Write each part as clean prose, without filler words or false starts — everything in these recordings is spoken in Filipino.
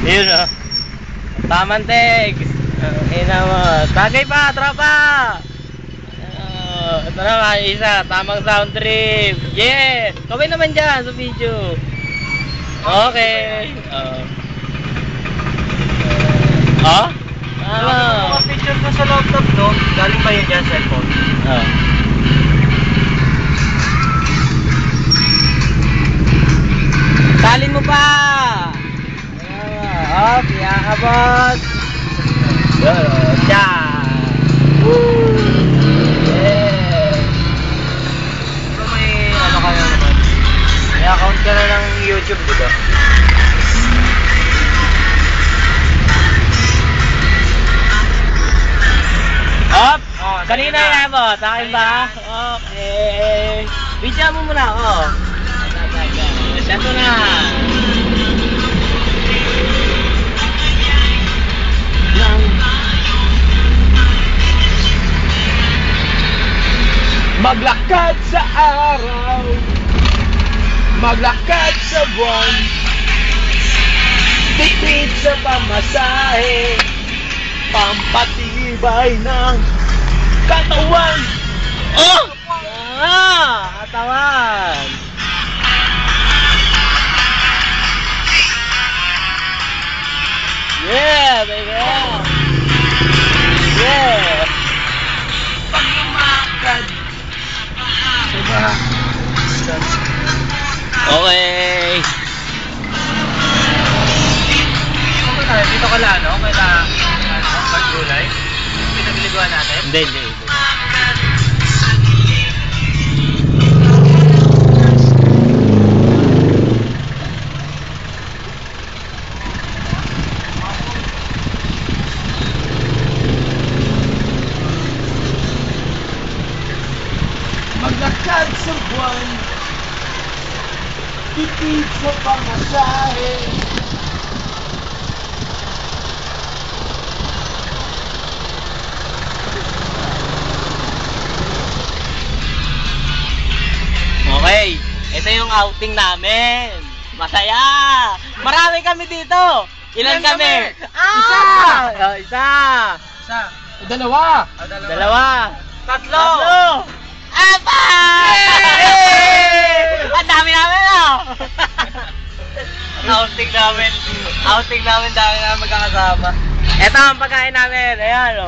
Yun o. Tamang text. Ina mo. Tagay pa, tropa. Ito naman, isa. Tamang sound trip. Yeah. Kaway naman dyan sa video. Okay. Mga picture ko sa laptop, no? Galing ba yun dyan, cellphone? Salin mo pa! Yakabot! Siya! Yeah! Pero may ano kayo naman? May account ka na ng YouTube, di ba? Up! Kanina yan mo, takin ba? Okay. Video mo muna ako. Ito na. Maglakad sa araw, maglakad sa buwan, tipid sa pamasahe, pampatibay ng katawan. Oh! Katawan! Yeah, baby! Yeah! Paglumakad sa bahay. Okay! Dito ka lang, no? Kaya pag-gulay? Pinagliguan natin? Hindi. Maglakad sa buwan, tipid sa pamasahe, Okay, ito yung outing namin. Masaya! Marami kami dito! Ilan kami? Isa! Dalawa. Tatlo! Apat! Ang dami namin, Outing namin, dami namin magkakasama. Ito ang pagkain namin. Ayan,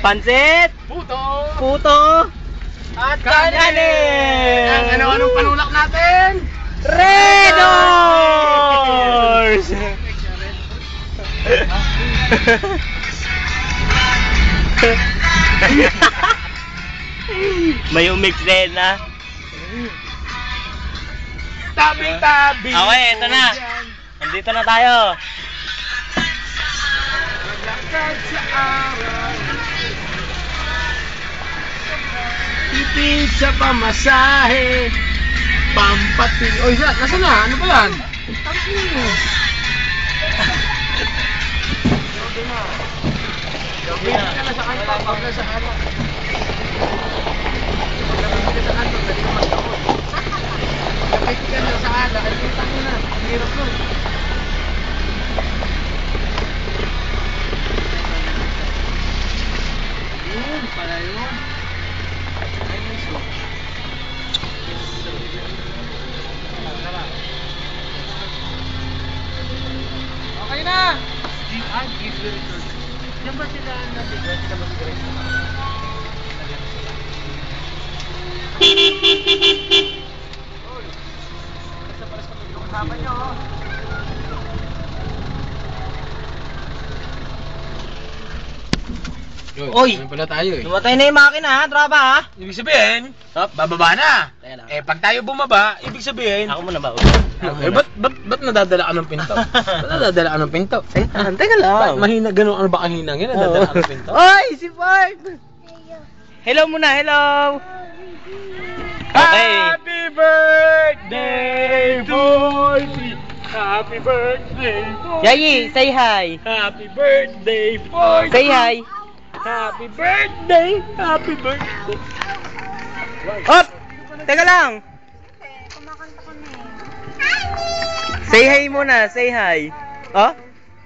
Pansit! Puto! At kanin! Anong panulak natin? Red Horse! May umix din, Tabi-tabi. Okay, ito na. Nandito na tayo. Maglakad sa araw, tipid sa pamasahe, pampati. Oy, nasa na? Ano ba yan? Tangin mo. Gabi na. Ka na sa kanto. Pag nasa kanto. Pag nasa kanto, dali ka magkaon. Kapit ka na sa ala. Ay, putang na. Ang hirap nun. Yun, pala yun. Ay, miso. Okay na! Give the return. Diyan ba sila nabigyan? Sila ba sila? Basta-paras kami yung kasama nyo, Oy! Ano pala tayo Lumatay na yung makina, tropa, Ibig sabihin, bababa na. Pag tayo bumaba, ibig sabihin, Ako muna ba? ba't nadadala ka ng pinto? Ba't nadadala ka ng pinto? Teka lang. Ba't mahina, ganun, ano ba kahinang yan? Nadadala ka ng pinto? Oy, si Ford! Hello muna, hello! Okay. Happy birthday, Forty! Happy birthday, Forty! Yayi, say hi! Happy birthday, Forty! Say hi! Happy birthday! Happy birthday! Hop! Teka lang! Kumakanta ko na Say hi muna, say hi! Oh?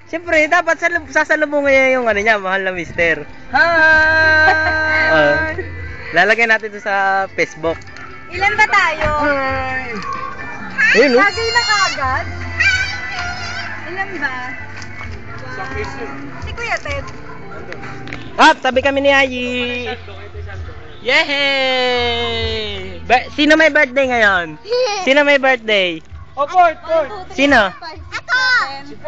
Siyempre, dapat sasalubungin niya yung ano niya, mahal na mister. Hi! Lalagay natin ito sa Facebook. Ilan ba tayo? Hi! Ayun, no? Lagay na kagad? Ilan ba? Sa Facebook. Si Kuya Ted. Tabi kami ni Ayi. Yehey! Sino may birthday ngayon? Sino may birthday? Oh, Port! Sino? Ako!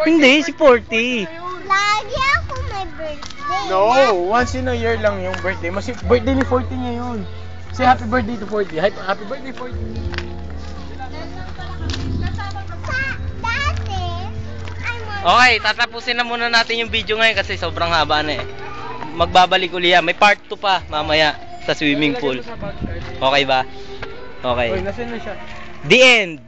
Hindi, si Porty. Lagi ako may birthday. No, once in a year lang yung birthday. Birthday ni 40 ngayon. Say happy birthday to 40. Happy birthday 40. Okay, tatapusin na muna natin yung video ngayon kasi sobrang haba na eh. Magbabalik uli yan. May part 2 pa mamaya sa swimming pool. Okay ba? Okay. Oy, nasaan na siya? The end.